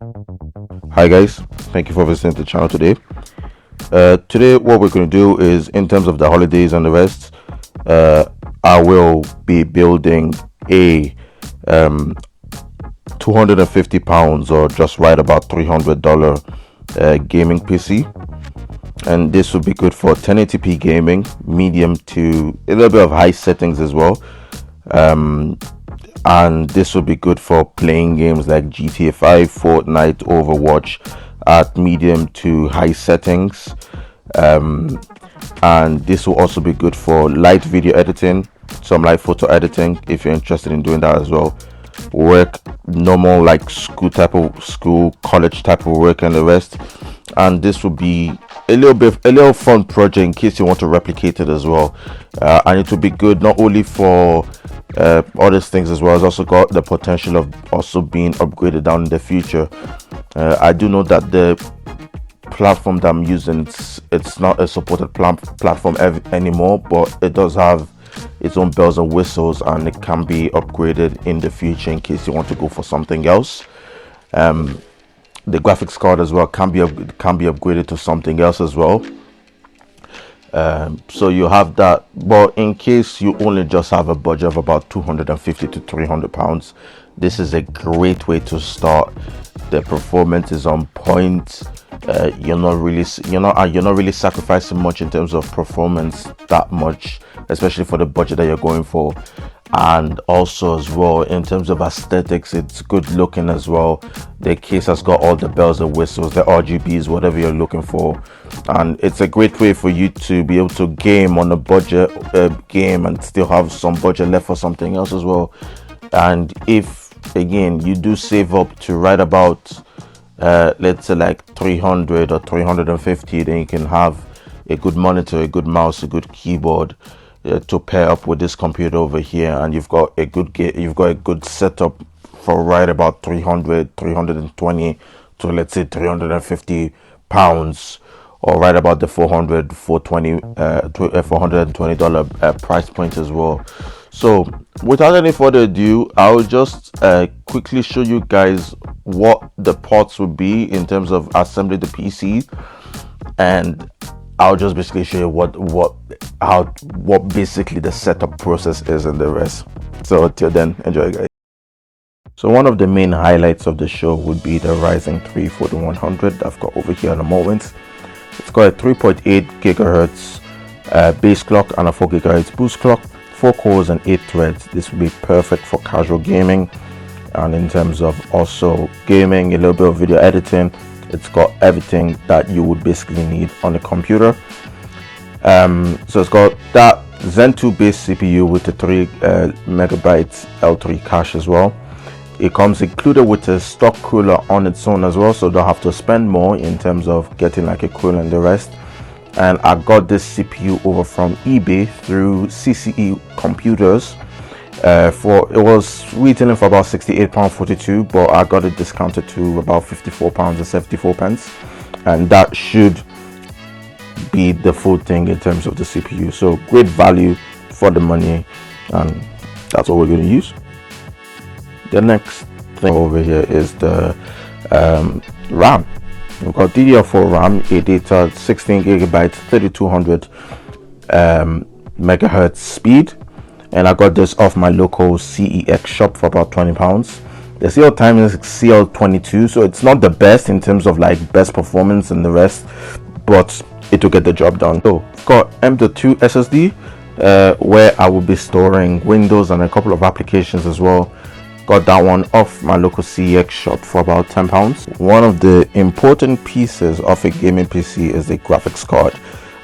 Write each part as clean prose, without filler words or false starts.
Hi guys, thank you for visiting the channel today. Today what we're going to do is, in terms of the holidays and the rest, I will be building a £250 or just right about $300 gaming PC, and this will be good for 1080p gaming, medium to a little bit of high settings as well. And this will be good for playing games like GTA 5, Fortnite, Overwatch at medium to high settings. And this will also be good for light video editing, some light photo editing if you're interested in doing that as well. Work normal like school college type of work and the rest. And this will be a little fun project in case you want to replicate it as well. And it will be good not only for other things as well, as also got the potential of also being upgraded down in the future. I do know that the platform that I'm using, it's not a supported platform anymore, but it does have its own bells and whistles, and it can be upgraded in the future in case you want to go for something else. The graphics card as well can be upgraded to something else as well. So you have that, but in case you only just have a budget of about £250 to £300, this is a great way to start. The performance is on point. You're not really sacrificing much in terms of performance that much, especially for the budget that you're going for. And also as well, in terms of aesthetics, it's good looking as well. The case has got all the bells and whistles, the RGBs, whatever you're looking for, and it's a great way for you to be able to game on a budget game and still have some budget left for something else as well. And if again you do save up to right about let's say like 300 or 350, then you can have a good monitor, a good mouse, a good keyboard to pair up with this computer over here, and you've got a good setup for right about 320 to let's say £350, or right about the $420 price point as well. So without any further ado, I'll just quickly show you guys what the parts would be in terms of assembling the PC, and I'll just basically show you what basically the setup process is and the rest. So till then, enjoy guys. So one of the main highlights of the show would be the Ryzen 3 4100 I've got over here at the moment. It's got a 3.8 gigahertz base clock and a 4 gigahertz boost clock, 4 cores and 8 threads. This would be perfect for casual gaming, and in terms of also gaming, a little bit of video editing. It's got everything that you would basically need on a computer. So it's got that Zen 2 based CPU with the 3 megabytes L3 cache as well. It comes included with a stock cooler on its own as well, so don't have to spend more in terms of getting like a cooler and the rest. And I got this CPU over from eBay through CCE Computers. It was retailing for about £68.42, but I got it discounted to about £54.74, and that should be the full thing in terms of the CPU. So great value for the money, and that's what we're going to use. The next thing over here is the RAM. We've got DDR4 RAM, ADATA 16 gigabytes, 3200 megahertz speed. And I got this off my local CEX shop for about £20. The CL time is CL22, so it's not the best in terms of like best performance and the rest, but it will get the job done. So I've got M.2 SSD where I will be storing Windows and a couple of applications as well. Got that one off my local CEX shop for about £10. One of the important pieces of a gaming PC is the graphics card.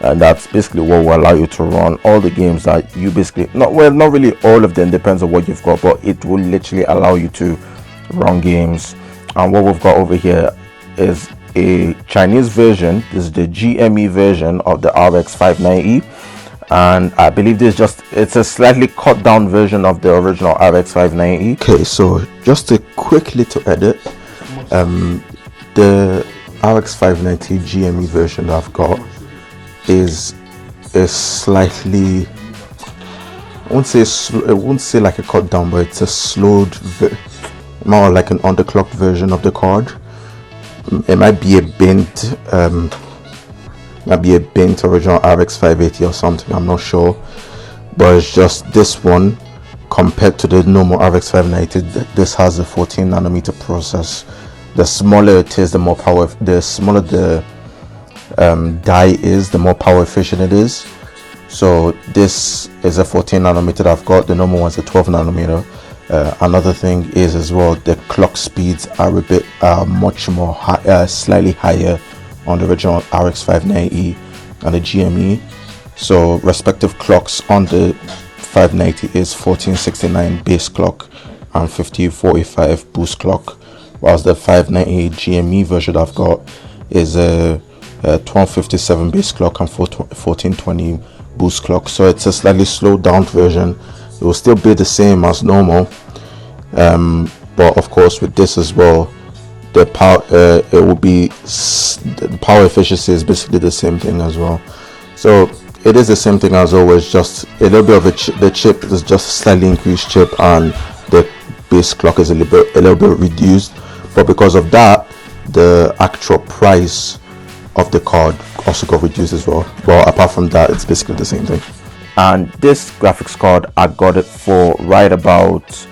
And that's basically what will allow you to run all the games that you basically not really all of them, depends on what you've got, but it will literally allow you to run games. And what we've got over here is a Chinese version. This is the GME version of the RX 590, and I believe it's a slightly cut down version of the original RX 590. Okay, so just a quick little edit. The RX 590 GME version that I've got is a slightly, I won't say like a cut down, but it's a slowed, more like an underclocked version of the card. It might be a bent original RX 580 or something, I'm not sure, but it's just this one compared to the normal RX 590. This has a 14 nanometer process. The smaller it is, the more power, the smaller the die is, the more power efficient it is. So this is a 14 nanometer that I've got. The normal one's a 12 nanometer. Another thing is as well, the clock speeds are much more slightly higher on the original RX 590 and the GME. So respective clocks on the 590 is 1469 base clock and 5045 boost clock, whilst the 590 GME version I've got is a 1257 base clock and 1420 boost clock. So it's a slightly slowed down version. It will still be the same as normal, but of course with this as well, the power it will be the power efficiency is basically the same thing as well. So it is the same thing as always, just a little bit of the chip is just a slightly increased chip and the base clock is a little bit reduced, but because of that the actual price of the card also got reduced as well. But apart from that, it's basically the same thing. And this graphics card, I got it for right about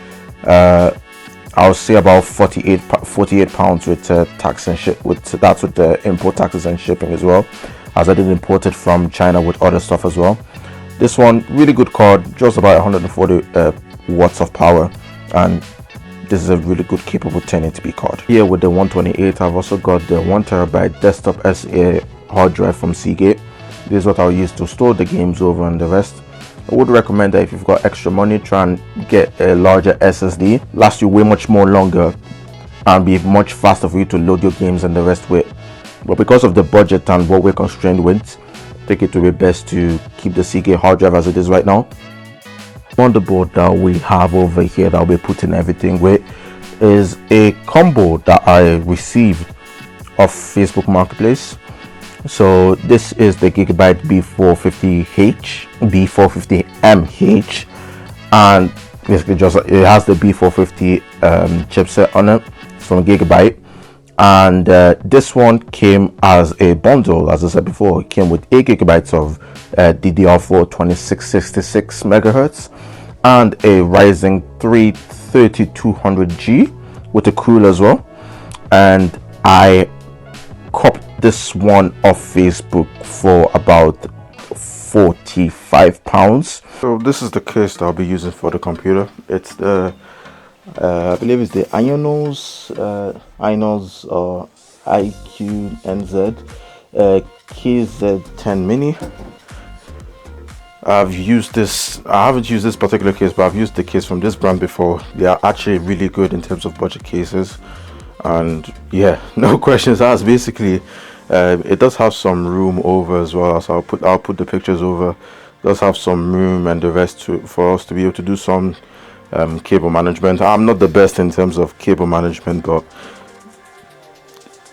I'll say about 48 pounds with tax and ship, that's with the import taxes and shipping as well, as I did import it from China with other stuff as well. This one, really good card, just about 140 watts of power, and this is a really good capable 1080p card. Here with the 128, I've also got the 1TB desktop SA hard drive from Seagate. This is what I'll use to store the games over and the rest. I would recommend that if you've got extra money, try and get a larger SSD. Lasts you way much more longer and be much faster for you to load your games and the rest with. But because of the budget and what we're constrained with, I think it will be best to keep the Seagate hard drive as it is right now. Motherboard that we have over here that I'll be putting everything with is a combo that I received off Facebook Marketplace. So this is the Gigabyte B450H, B450MH, and basically just it has the B450 chipset on it. It's from Gigabyte, and this one came as a bundle. As I said before, it came with 8 gigabytes of DDR4 2666 megahertz and a Ryzen 3 3200G with a cooler as well. And I copped this one off Facebook for about 45 pounds. So this is the case that I'll be using for the computer. It's the I believe it's the Ionos or IQNZ KZ10 Mini. I've used this, I haven't used this particular case, but I've used the case from this brand before. They are actually really good in terms of budget cases, and yeah, no questions asked. Basically it does have some room over as well, so I'll put the pictures over. It does have some room and the rest for us to be able to do some cable management. I'm not the best in terms of cable management, but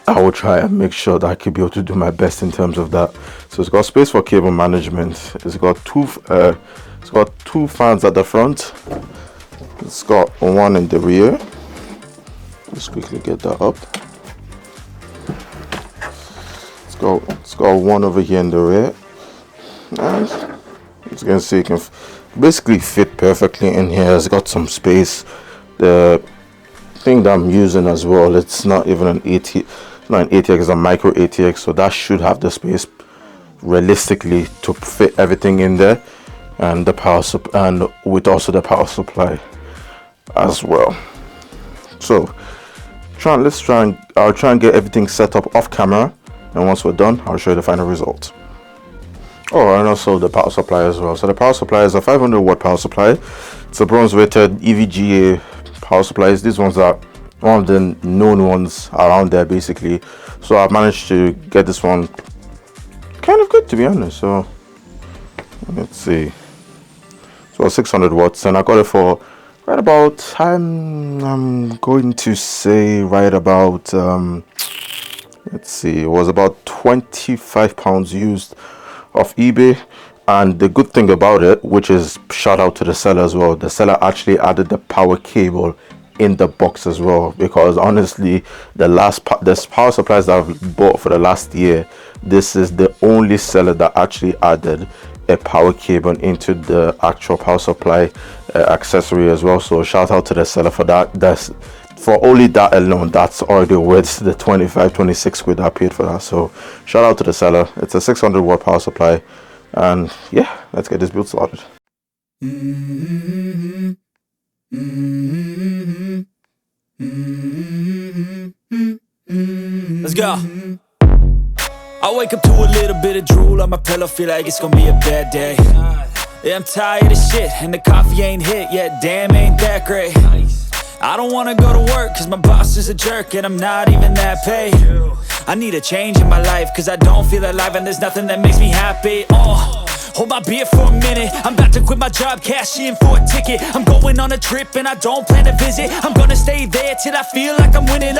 I will try and make sure that I can be able to do my best in terms of that. So it's got space for cable management. It's got two fans at the front. It's got one in the rear. Let's quickly get that up. It's got one over here in the rear, and as you can see, it can basically fit perfectly in here. It's got some space. The thing that I'm using as well, it's not even an not an ATX, it's a micro ATX, so that should have the space realistically to fit everything in there, and the power and with also the power supply as well. So I'll try and get everything set up off camera, and once we're done, I'll show you the final result. Oh, and also the power supply as well. So the power supply is a 500 watt power supply. It's a bronze rated EVGA power supplies. These ones are one of the known ones around there basically, so I've managed to get this one kind of good, to be honest. So let's see, so 600 watts, and I got it for right about I'm going to say right about let's see, it was about 25 pounds used off eBay. And the good thing about it, which is shout out to the seller as well, the seller actually added the power cable in the box as well, because honestly the power supplies that I've bought for the last year, this is the only seller that actually added a power cable into the actual power supply accessory as well. So shout out to the seller for that. That's for only that alone, that's already worth the 26 quid I paid for that. So shout out to the seller. It's a 600 watt power supply, and yeah, let's get this build started. Let's go. I wake up to a little bit of drool on my pillow, feel like it's gonna be a bad day. Yeah, I'm tired of shit, and the coffee ain't hit yet, damn, ain't that great. I don't wanna go to work, cause my boss is a jerk, and I'm not even that paid. I need a change in my life, cause I don't feel alive, and there's nothing that makes me happy. Hold my beer for a minute, I'm about to quit my job, cash in for a ticket. I'm going on a trip and I don't plan to visit. I'm gonna stay there till I feel like I'm winning,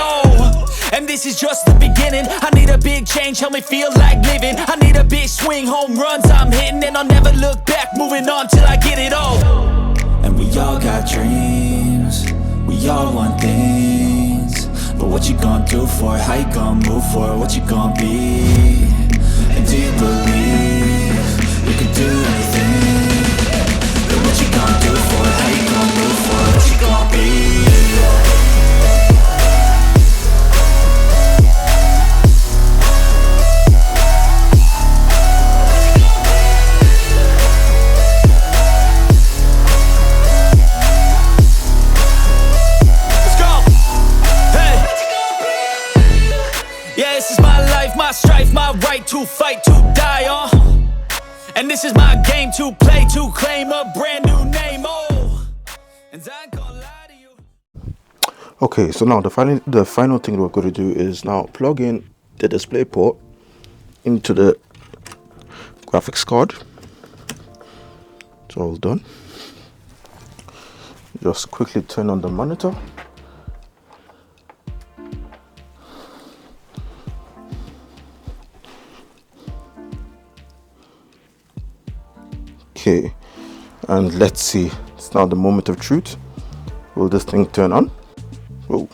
and this is just the beginning. I need a big change, help me feel like living. I need a big swing, home runs I'm hitting, and I'll never look back, moving on till I get it all. And we all got dreams, we all want things, but what you gonna do for it? How you gonna move for it? What you gonna be? And do you believe you can do anything? But what you gonna do for it? How you gonna move for it? What you gonna be? Let's go! Hey! Yeah, this is my life, my strife, my right to fight, to die on. And this is my game to play, to claim a brand new name, and I ain't gonna lie to you. Okay, so now the final thing we're going to do is now plug in the display port into the graphics card. It's all done. Just quickly turn on the monitor. Okay, and let's see, it's now the moment of truth. Will this thing turn on? Oh,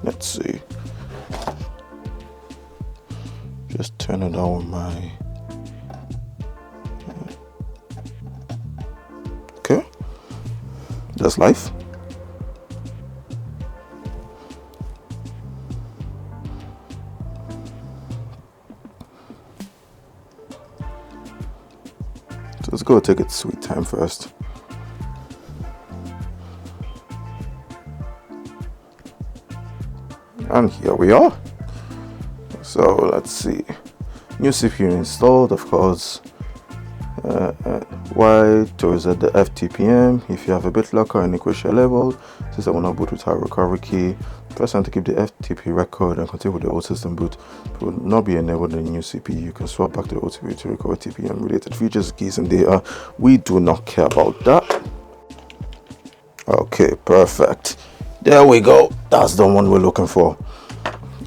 let's see. Just turn it on with my okay, that's live. So let's go take its sweet time first. And here we are. So let's see. New CPU installed, of course. Y to reset the FTPM. If you have a BitLocker and equation level, system will not boot with our recovery key. Press on to keep the FTP record and continue with the old system boot. It will not be enabled in the new CPU. You can swap back to the old CPU to recover TPM related features, keys, and data. We do not care about that. Okay, perfect. There we go. That's the one we're looking for.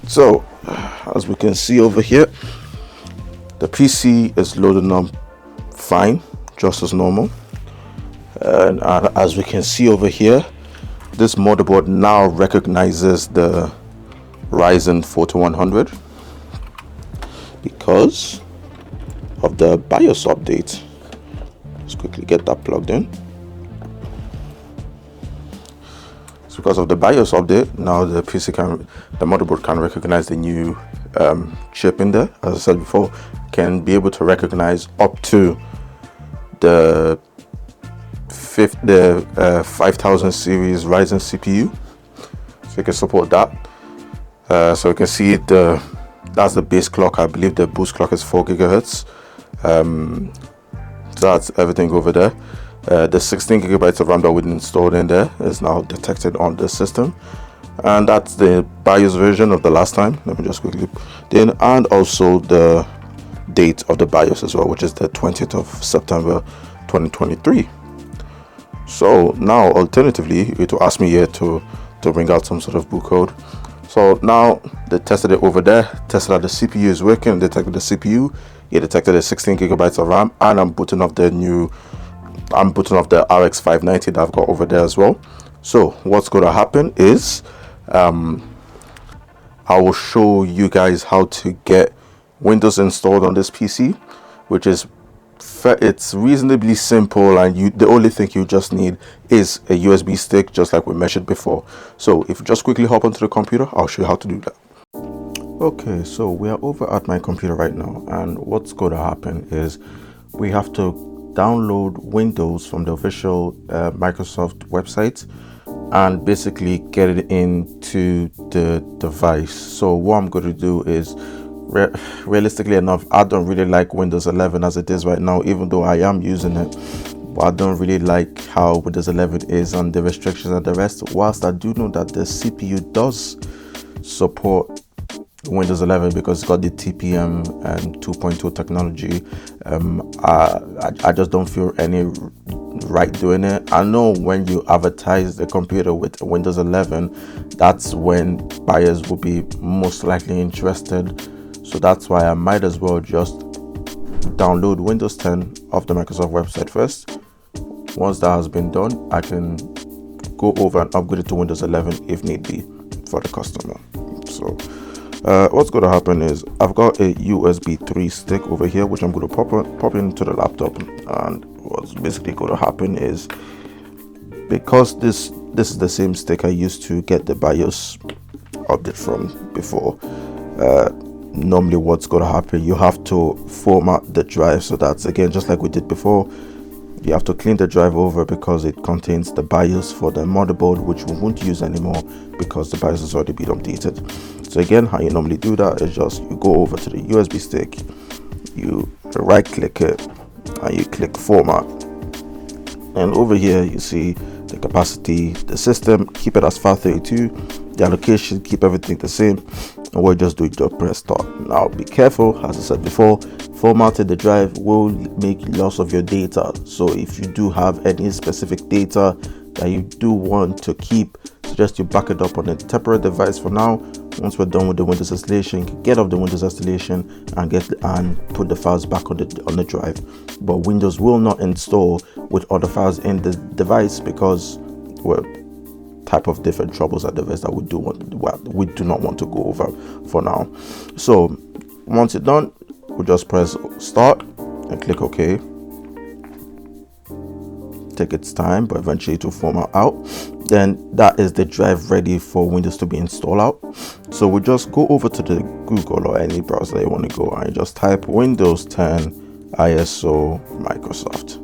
So, as we can see over here, the PC is loading up fine, just as normal. And as we can see over here, this motherboard now recognizes the Ryzen 4100 because of the BIOS update. Let's quickly get that plugged in. It's because of the BIOS update, now the motherboard can recognize the new chip in there. As I said before, can be able to recognize up to the 5000 series Ryzen CPU, so you can support that. So you can see that's the base clock. I believe the boost clock is 4 gigahertz. So that's everything over there. The 16 gigabytes of RAM that we installed in there is now detected on the system, and that's the BIOS version of the last time. Let me just quickly then, and also the date of the BIOS as well, which is the 20th of September 2023. So now alternatively it will ask me here to bring out some sort of boot code. So now they tested it over there, tested that the CPU is working, detected the CPU, it detected the 16 gigabytes of RAM, and I'm booting off the RX 590 that I've got over there as well. So what's going to happen is I will show you guys how to get Windows installed on this PC, which is it's reasonably simple, and the only thing you just need is a USB stick, just like we mentioned before. So if you just quickly hop onto the computer, I'll show you how to do that. Okay, so we are over at my computer right now, and what's going to happen is we have to download Windows from the official Microsoft website and basically get it into the device. So what I'm going to do is, realistically enough, I don't really like Windows 11 as it is right now, even though I am using it. But I don't really like how Windows 11 is and the restrictions and the rest. Whilst I do know that the CPU does support Windows 11 because it's got the TPM and 2.2 technology, I just don't feel any right doing it. I know when you advertise the computer with Windows 11, that's when buyers will be most likely interested. So that's why I might as well just download Windows 10 off the Microsoft website first. Once that has been done, I can go over and upgrade it to Windows 11 if need be for the customer. So what's going to happen is I've got a USB 3 stick over here, which I'm going to pop into the laptop. And what's basically going to happen is, because this is the same stick I used to get the BIOS update from before, normally what's going to happen, you have to format the drive. So that's, again, just like we did before, you have to clean the drive over because it contains the BIOS for the motherboard, which we won't use anymore because the BIOS has already been updated. So again, how you normally do that is just you go over to the USB stick, you right click it, and you click format. And over here you see the capacity, the system, keep it as FAT32, the allocation, keep everything the same, and what you just do is just press start. Now be careful, as I said before, formatting the drive will make loss of your data. So if you do have any specific data that you do want to keep, suggest you back it up on a temporary device for now. Once we're done with the Windows installation, get off the Windows installation and put the files back on the drive. But Windows will not install with other files in the device because, well, type of different troubles at the device that we do not want to go over for now. So once it's done, we just press start and click OK. Take its time, but eventually it will format out. Then that is the drive ready for Windows to be installed out. So we just go over to the Google or any browser that you want to go, and you just type Windows 10 ISO Microsoft.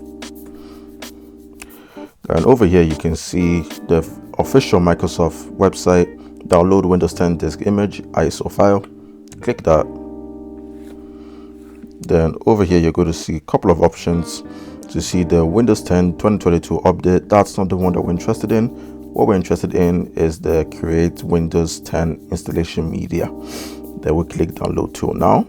And over here you can see the official Microsoft website. Download Windows 10 disk image ISO file. Click that. Then over here you're going to see a couple of options to see the Windows 10 2022 update. That's not the one that we're interested in. What we're interested in is the Create Windows 10 Installation Media. Then we click Download Tool now.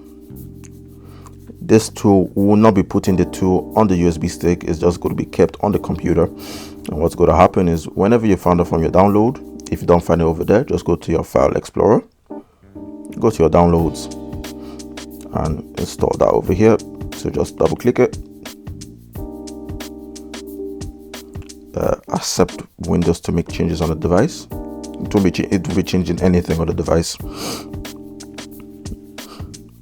This tool will not be putting the tool on the USB stick. It's just going to be kept on the computer. And what's going to happen is whenever you found it from your download, if you don't find it over there, just go to your File Explorer, go to your downloads, and install that over here. So just double click it. Accept Windows to make changes on the device. It will be changing anything on the device.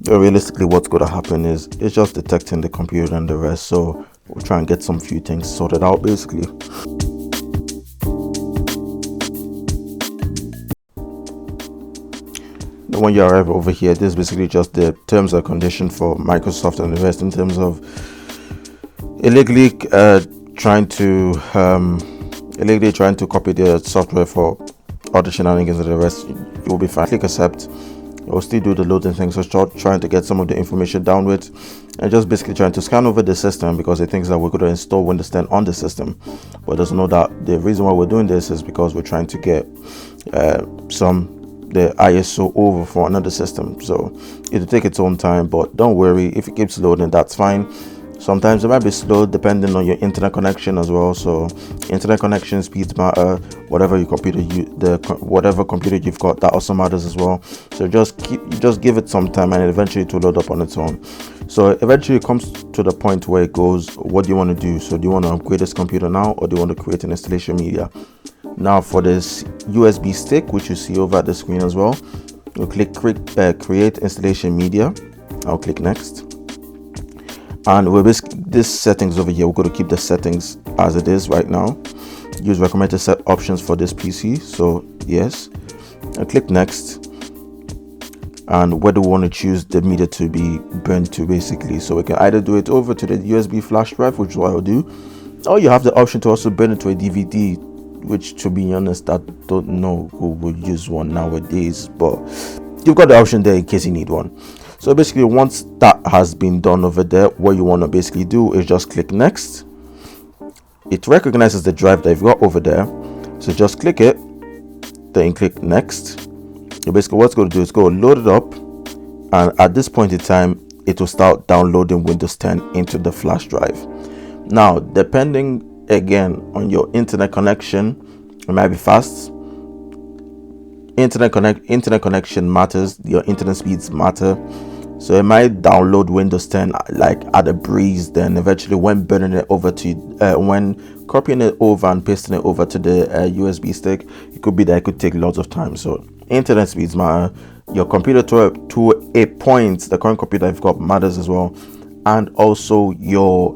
Realistically, what's going to happen is it's just detecting the computer and the rest. So we'll try and get some few things sorted out basically. When you arrive over here, this is basically just the terms and conditions for Microsoft and the rest in terms of illegally trying to copy the software for other shenanigans and the rest. You will be fine. Click accept. It will still do the loading thing, so start trying to get some of the information down with, and just basically trying to scan over the system because it thinks that we're going to install Windows 10 on the system, but doesn't know that the reason why we're doing this is because we're trying to get the ISO over for another system. So it'll take its own time, but don't worry, if it keeps loading, that's fine. Sometimes it might be slow depending on your internet connection as well. So internet connection speeds matter. Whatever your computer whatever computer you've got, that also matters as well. So just give it some time, and eventually it will load up on its own. So eventually it comes to the point where it goes, what do you want to do? So do you want to upgrade this computer now, or do you want to create an installation media? Now for this USB stick, which you see over at the screen as well, you'll click create installation media. I'll click next, and we're basically this settings over here. We're going to keep the settings as it is right now. Use recommended set options for this PC, so yes. I click next, and where do we want to choose the media to be burned to, basically. So we can either do it over to the USB flash drive, which is what I'll do, or you have the option to also burn it to a DVD, which, to be honest, I don't know who would use one nowadays, but you've got the option there in case you need one. So basically, once that has been done over there, what you want to basically do is just click next. It recognizes the drive that you've got over there, so just click it, then click next. So basically what it's going to do is go load it up, and at this point in time it will start downloading Windows 10 into the flash drive. Now, depending again on your internet connection, it might be fast. Internet connection matters, your internet speeds matter, so it might download Windows 10 like at a breeze. Then eventually, when burning it over to when copying it over and pasting it over to the USB stick, it could be that it could take lots of time. So internet speeds matter, your computer to a point, the current computer you've got matters as well, and also your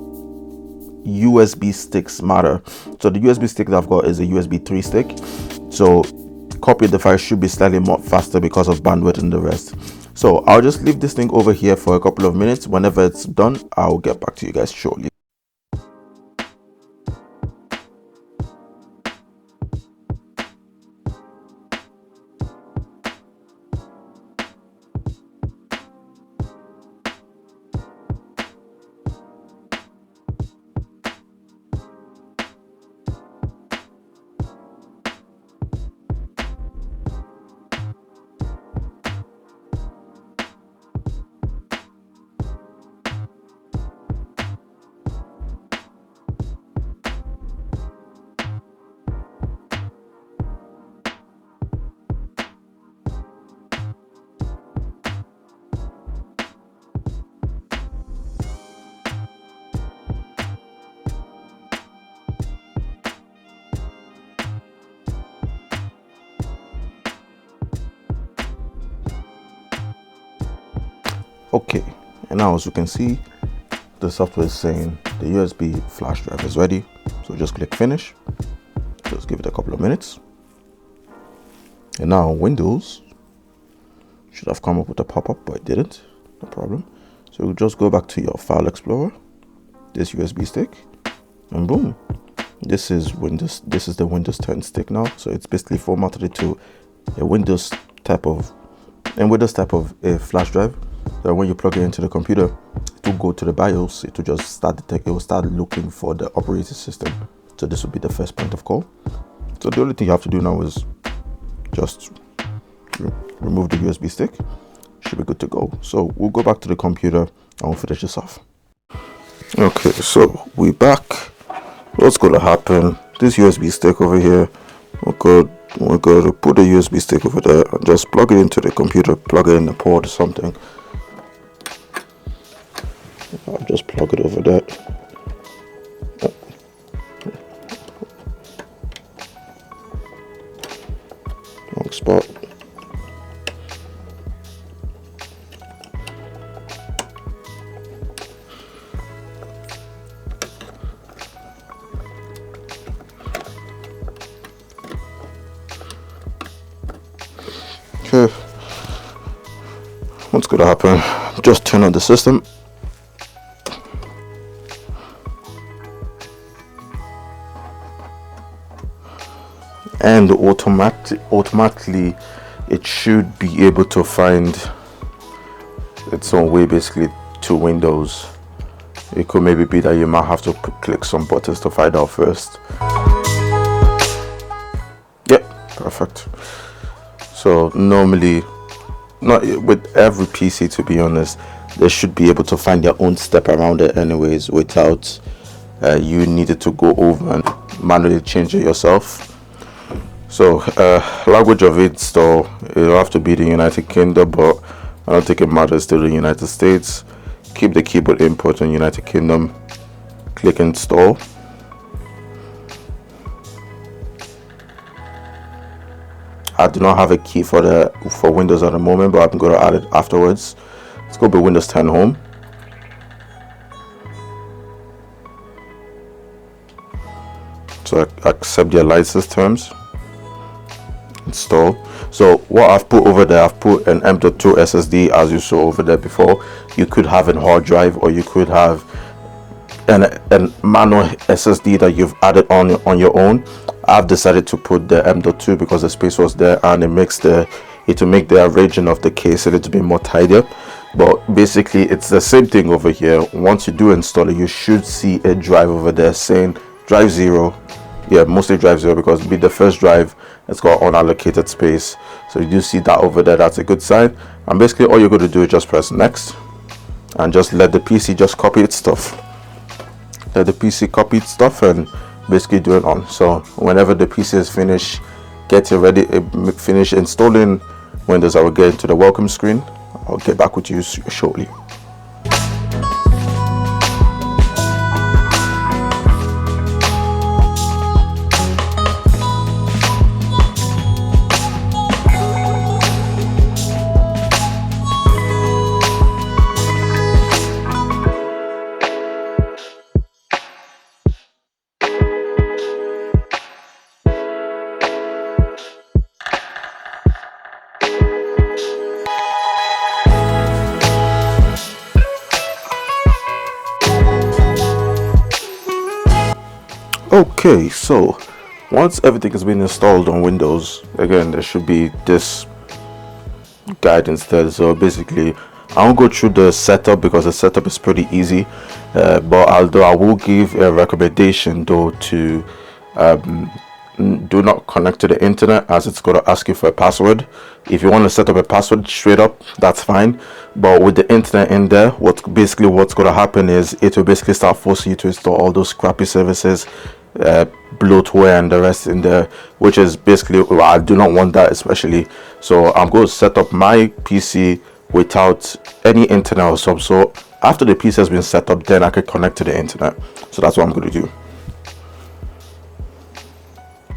USB sticks matter. So the USB stick that I've got is a USB 3 stick, so copy the file should be slightly more faster because of bandwidth and the rest. So I'll just leave this thing over here for a couple of minutes. Whenever it's done, I'll get back to you guys shortly. Okay, and now as you can see, the software is saying the USB flash drive is ready. So just click finish, just give it a couple of minutes, and now Windows should have come up with a pop-up, but it didn't. No problem. So you just go back to your file explorer, this USB stick, and boom, this is Windows. This is the Windows 10 stick now. So it's basically formatted to a Windows type of a flash drive. So when you plug it into the computer, it will go to the BIOS. It will just start it will start looking for the operating system. So this will be the first point of call. So the only thing you have to do now is just remove the USB stick. Should be good to go. So we'll go back to the computer and we'll finish this off. Okay, so we're back. What's going to happen? This USB stick over here, we're going to put the USB stick over there and just plug it into the computer. Plug it in the port or something. I'll just plug it over there. Wrong spot. Okay. What's going to happen? Just turn on the system. And automatically it should be able to find its own way basically to Windows. It could maybe be that you might have to click some buttons to find out first. Yep, perfect. So normally, not with every PC, to be honest, they should be able to find their own step around it anyways, without you needed to go over and manually change it yourself. So language of install, it'll have to be the United Kingdom, but I don't think it matters to the United States. Keep the keyboard input in United Kingdom. Click install. I do not have a key for Windows at the moment, but I'm going to add it afterwards. Let's go to Windows 10 Home. So I accept their license terms. Install. So what I've put over there, I've put an M.2 SSD as you saw over there before. You could have a hard drive, or you could have an manual SSD that you've added on your own. I've decided to put the M.2 because the space was there, and it will make the arranging of the case a little bit more tidier. But basically it's the same thing over here. Once you do install it, you should see a drive over there saying drive 0. Yeah, mostly drive 0, because it'll be the first drive. It's got unallocated space, so you do see that over there. That's a good sign. And basically all you're going to do is just press next and just let the PC just copy its stuff. Let the PC copy its stuff and basically do it on. So whenever the PC is finished getting ready, finish installing Windows, I will get into the welcome screen. I'll get back with you shortly. Okay, so once everything has been installed on Windows, again there should be this guide instead. So basically I won't go through the setup because the setup is pretty easy, but although I will give a recommendation though to do not connect to the internet, as it's going to ask you for a password. If you want to set up a password straight up, that's fine, but with the internet in there, what's going to happen is it will basically start forcing you to install all those crappy services, bloatware and the rest in there, which is basically, well, I do not want that especially. So I'm going to set up my PC without any internet of some sort. After the PC has been set up, then I can connect to the internet. So that's what I'm going to do.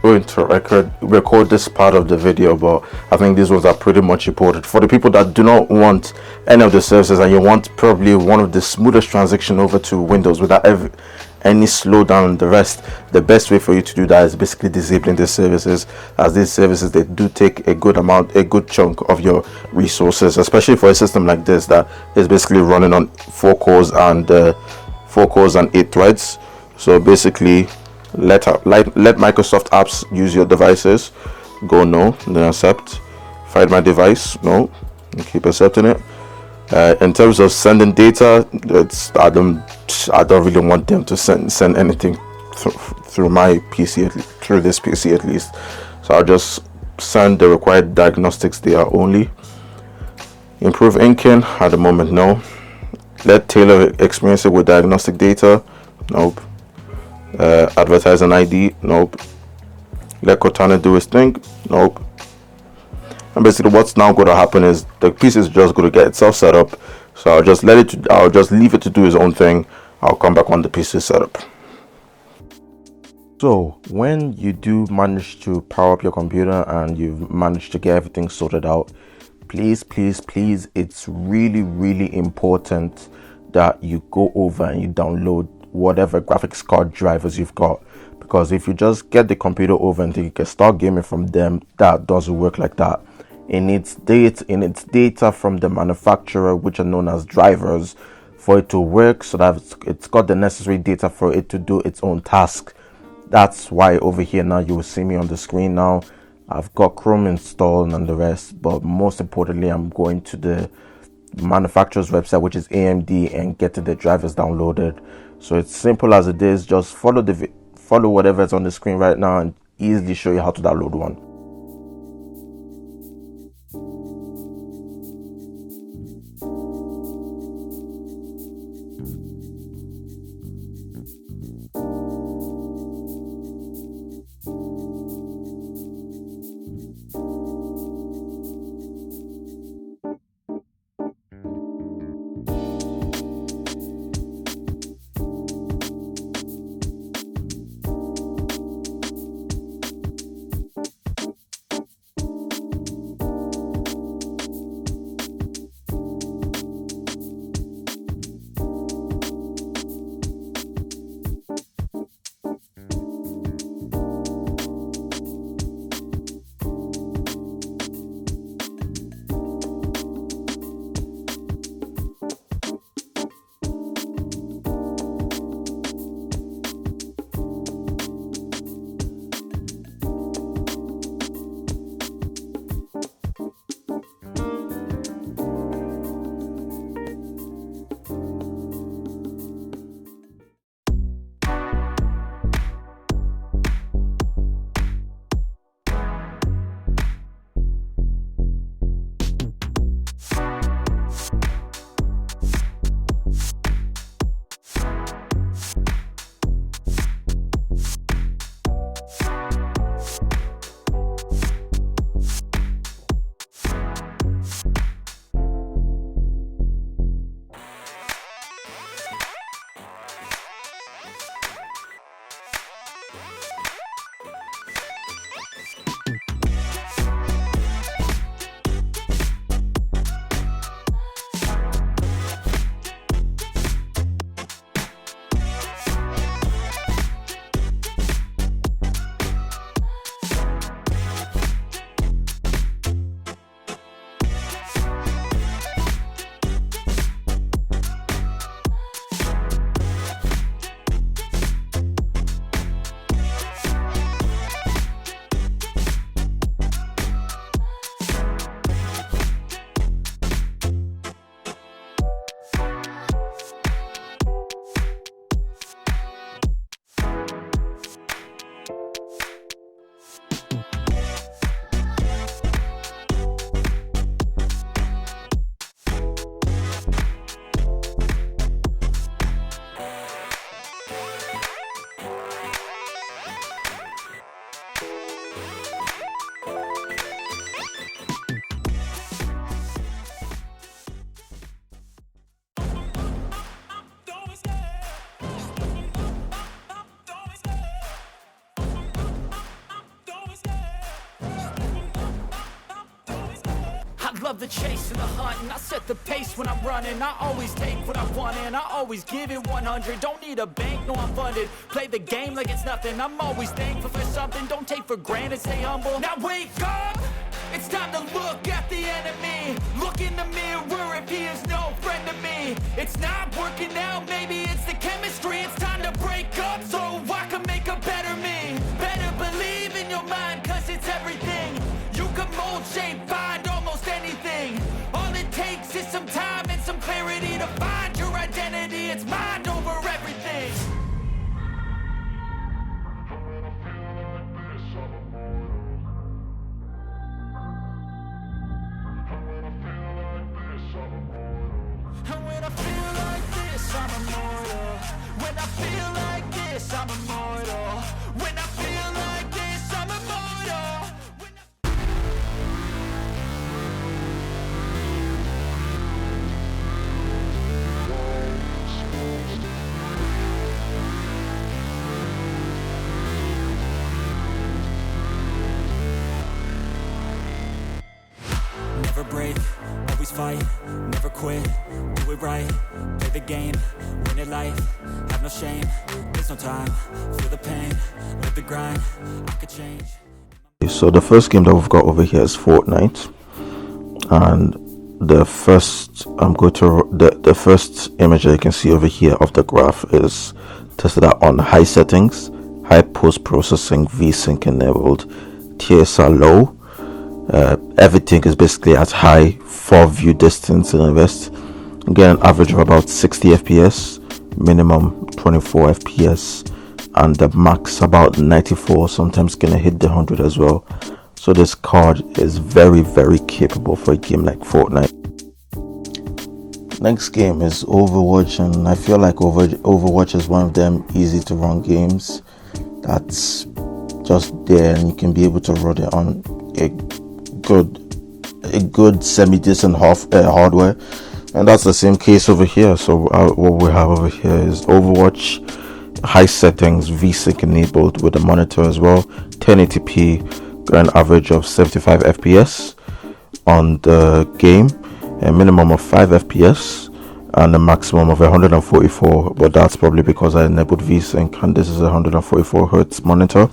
Going to record this part of the video, but I think these ones are pretty much important for the people that do not want any of the services and you want probably one of the smoothest transition over to Windows without any slowdown and the rest. The best way for you to do that is basically disabling these services, as these services, they do take a good chunk of your resources, especially for a system like this that is basically running on 4 cores and 8 threads. So basically let Microsoft apps use your devices. Go no, then accept. Find my device, no, and keep accepting it. In terms of sending data, I don't really want them to send anything through my PC, through this PC at least. So I'll just send the required diagnostics data only. Improve inking, at the moment no. Let Taylor experience it with diagnostic data, nope. Advertise an ID, nope. Let Cortana do his thing, nope. And basically what's now going to happen is the PC is just going to get itself set up. So I'll just leave it to do its own thing. I'll come back on the PC setup. So when you do manage to power up your computer and you've managed to get everything sorted out, please, it's really important that you go over and you download whatever graphics card drivers you've got, because if you just get the computer over and think you can start gaming from them, that doesn't work like that. It needs data from the manufacturer, which are known as drivers, for it to work, so that it's got the necessary data for it to do its own task. That's why over here now you will see me on the screen now. I've got Chrome installed and the rest, but most importantly I'm going to the manufacturer's website, which is AMD, and getting the drivers downloaded. So it's simple as it is. Just follow whatever is on the screen right now and easily show you how to download one. the chase and the hunt, and I set the pace when I'm running. I always take what I want and I always give it 100. Don't need a bank, no I'm funded. Play the game like it's nothing. I'm always thankful for something. Don't take for granted, stay humble. Now wake up! It's time to look at the enemy. Look in the mirror if he is no friend to me. It's not working out, maybe it's the chemistry. It's time to break up so I can make a better me. Better believe in your mind, cause it's everything. You can mold, shape, find almost anything. All it takes is some time and some clarity to find your identity. It's mind over everything. And when I feel like this, I'm immortal. When I feel like this, I'm immortal. When I feel like this, I'm immortal. Never break, always fight, never quit, do it right, play the game, win it life, have no shame, there's no time, feel the pain, live the grind, I could change. So the first game that we've got over here is Fortnite, and the first the first image that you can see over here of the graph is tested out on high settings, high post-processing, VSync enabled, TSR low. Everything is basically at high for view distance and the rest. Get an average of about 60 FPS, minimum 24 FPS, and the max about 94. Sometimes gonna hit the 100 as well. So this card is very, very capable for a game like Fortnite. Next game is Overwatch, and I feel like Overwatch is one of them easy to run games that's just there, and you can be able to run it on a good semi-decent hardware, and that's the same case over here. So what we have over here is Overwatch, high settings, VSync enabled with a monitor as well, 1080p, got an average of 75 FPS on the game, a minimum of 5 FPS and a maximum of 144, but that's probably because I enabled VSync, and this is a 144 Hz monitor.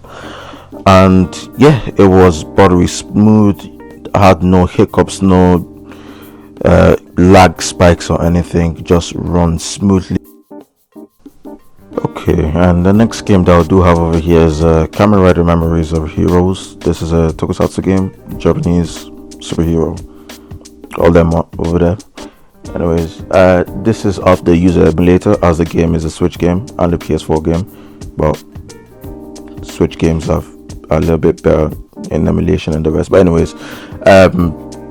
And yeah, it was buttery smooth, had no hiccups, no lag spikes or anything, just runs smoothly. Okay, and the next game that I do have over here is Kamen Rider Memories of Heroes. This is a tokusatsu game, Japanese superhero, all them over there. Anyways, this is off the user emulator, as the game is a Switch game and a PS4 game, but Switch games have a little bit better in emulation and the rest. But anyways,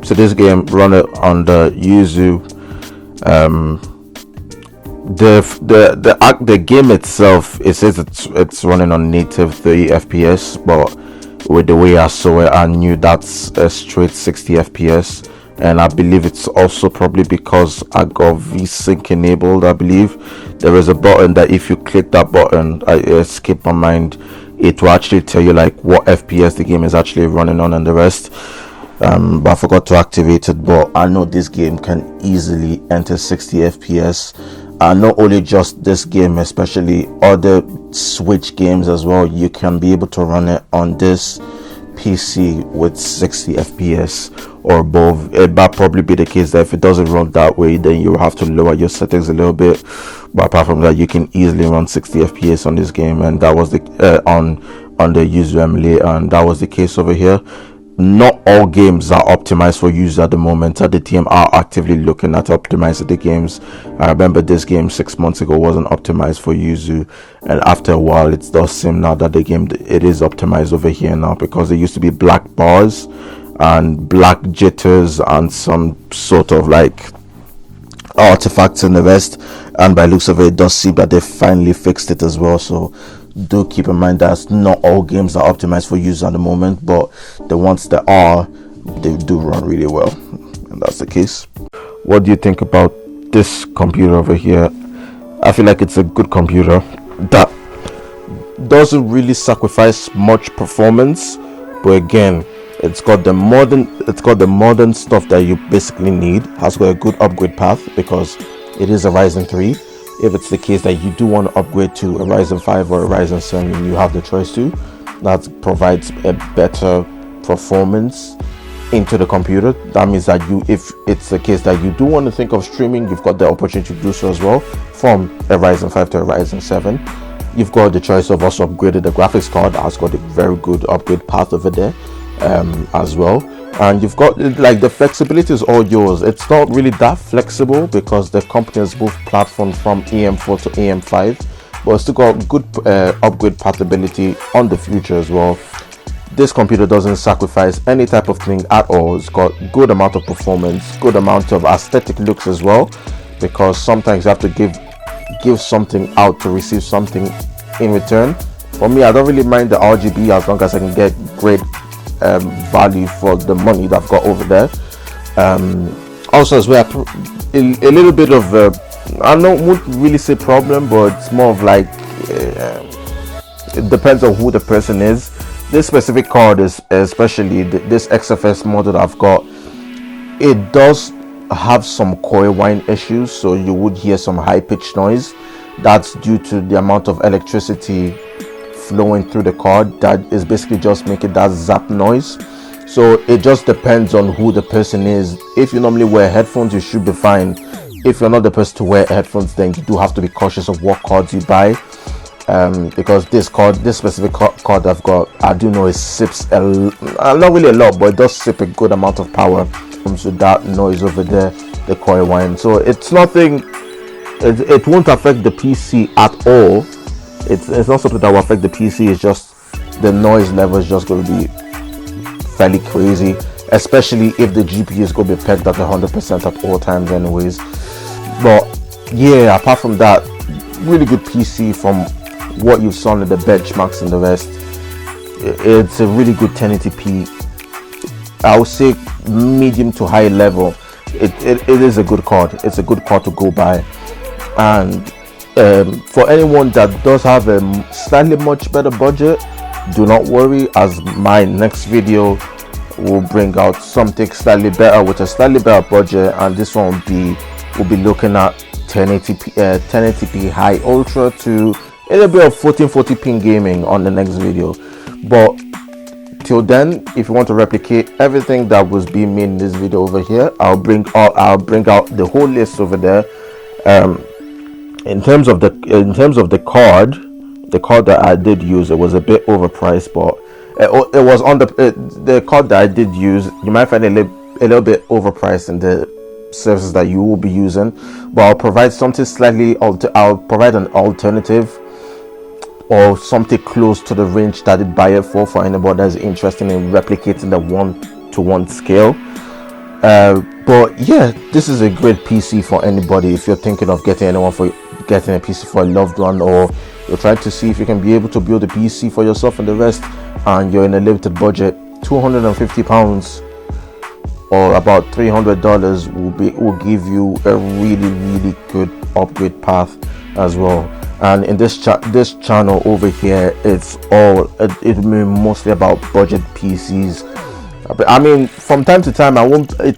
so this game run it on the Yuzu. The game itself, it says it's running on native 30 FPS, but with the way I saw it, I knew that's a straight 60 FPS. And I believe it's also probably because I got VSync enabled. I believe there is a button that if you click that button, I escape my mind, it will actually tell you like what FPS the game is actually running on and the rest. But I forgot to activate it. But I know this game can easily enter 60 FPS, and not only just this game, especially other Switch games as well. You can be able to run it on this PC with 60 FPS or above. It might probably be the case that if it doesn't run that way, then you have to lower your settings a little bit. But apart from that, you can easily run 60 FPS on this game, and that was the on the user emulator, and that was the case over here. Not all games are optimized for use at the moment. The team are actively looking at optimizing the games. I remember this game 6 months ago wasn't optimized for Yuzu, and after a while it does seem now that the game it is optimized over here now, because there used to be black bars and black jitters and some sort of like artifacts and the rest, and by looks of it, it does seem that they finally fixed it as well. So do keep in mind that not all games are optimized for use at the moment, but the ones that are, they do run really well, and that's the case. What do you think about this computer over here? I feel like it's a good computer that doesn't really sacrifice much performance, but again, It's got the modern stuff that you basically need. Has got a good upgrade path because it is a Ryzen 3. If it's the case that you do want to upgrade to a Ryzen 5 or a Ryzen 7, you have the choice to. That provides a better performance into the computer. That means that if it's the case that you do want to think of streaming, you've got the opportunity to do so as well from a Ryzen 5 to a Ryzen 7. You've got the choice of also upgrading the graphics card. Has got a very good upgrade path over there as well, and you've got like the flexibility is all yours. It's not really that flexible because the company has moved platforms from AM4 to AM5, but it's still got good upgrade pathability on the future as well. This computer doesn't sacrifice any type of thing at all. It's got good amount of performance, good amount of aesthetic looks as well, because sometimes you have to give something out to receive something in return. For me, I don't really mind the RGB as long as I can get great value for the money that I've got over there. Also as well, a little bit of I won't really say problem, but it's more of like it depends on who the person is. This specific card is, especially this XFS model that I've got, it does have some coil whine issues, so you would hear some high pitched noise. That's due to the amount of electricity flowing through the card that is basically just making that zap noise. So it just depends on who the person is. If you normally wear headphones, you should be fine. If you're not the person to wear headphones, then you do have to be cautious of what cards you buy, because this specific card I've got, I do know it sips not really a lot, but it does sip a good amount of power. Comes with that noise over there, the coil whine. So it's nothing, it won't affect the PC at all. It's not something that will affect the PC. It's just the noise level is just going to be fairly crazy, especially if the GPU is going to be pegged at 100% at all times anyways. But yeah, apart from that, really good PC from what you saw in the benchmarks and the rest. It's a really good 1080p. I would say medium to high level. It is a good card. It's a good card to go by. And for anyone that does have a slightly much better budget, do not worry, as my next video will bring out something slightly better with a slightly better budget, and this one will be looking at 1080p high ultra to a little bit of 1440p gaming on the next video. But till then, if you want to replicate everything that was being made in this video over here, I'll bring out the whole list over there. In terms of the card that I did use, it was a bit overpriced, but it was on the card that I did use. You might find it a little bit overpriced in the services that you will be using, but I'll provide something I'll provide an alternative or something close to the range that I'd buy it for anybody that's interested in replicating the 1-to-1 scale. But yeah, this is a great PC for anybody. If you're thinking of getting a PC for a loved one, or you're trying to see if you can be able to build a PC for yourself and the rest, and you're in a limited budget, £250 or about $300 will give you a really good upgrade path as well. And in this channel over here, it mostly about budget PCs. I mean, from time to time, it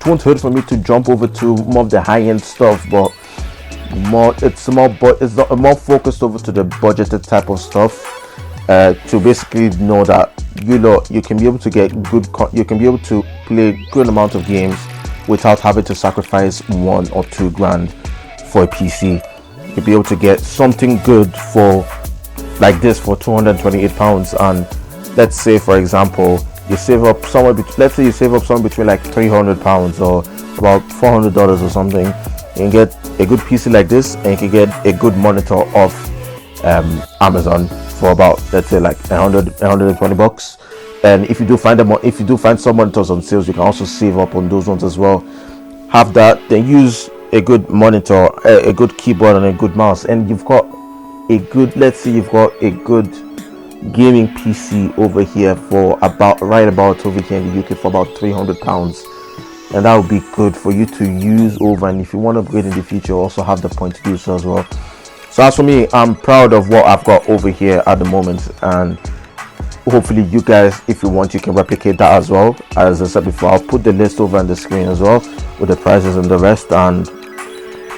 won't hurt for me to jump over to more of the high-end stuff, but it's more focused over to the budgeted type of stuff, to basically know that you can be able to get you can be able to play good amount of games without having to sacrifice $1 or $2 grand for a PC. You'll be able to get something good for like this for £228, and let's say, for example, you save up somewhere between like £300 or about $400 or something. You can get a good PC like this, and you can get a good monitor off Amazon for about, let's say, like $120. And if you do find some monitors on sales, you can also save up on those ones as well. Have that, then use a good monitor, a good keyboard, and a good mouse, and you've got a good, let's say you've got a good gaming PC over here for about over here in the UK for about £300, and that would be good for you to use over. And if you want to upgrade in the future, also have the point to do so as well. So as for me, I'm proud of what I've got over here at the moment, and hopefully you guys, if you want, you can replicate that as well. As I said before, I'll put the list over on the screen as well with the prices and the rest. And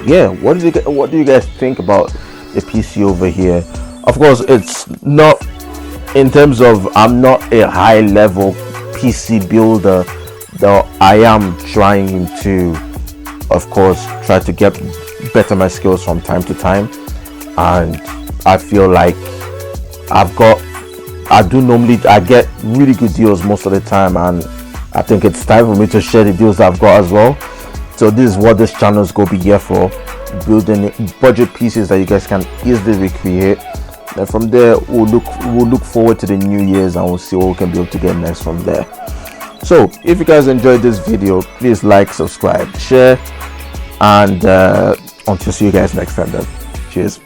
yeah, what do you guys think about the PC over here? Of course, it's not in terms of, I'm not a high level PC builder, though I am trying to, of course, try to get better my skills from time to time. And I feel like I get really good deals most of the time, and I think it's time for me to share the deals I've got as well. So this is what this channel is going to be here for, building budget pieces that you guys can easily recreate. And from there, we'll look forward to the new years, and we'll see what we can be able to get next from there. So if you guys enjoyed this video, please like, subscribe, share, and until see you guys next time then. Cheers.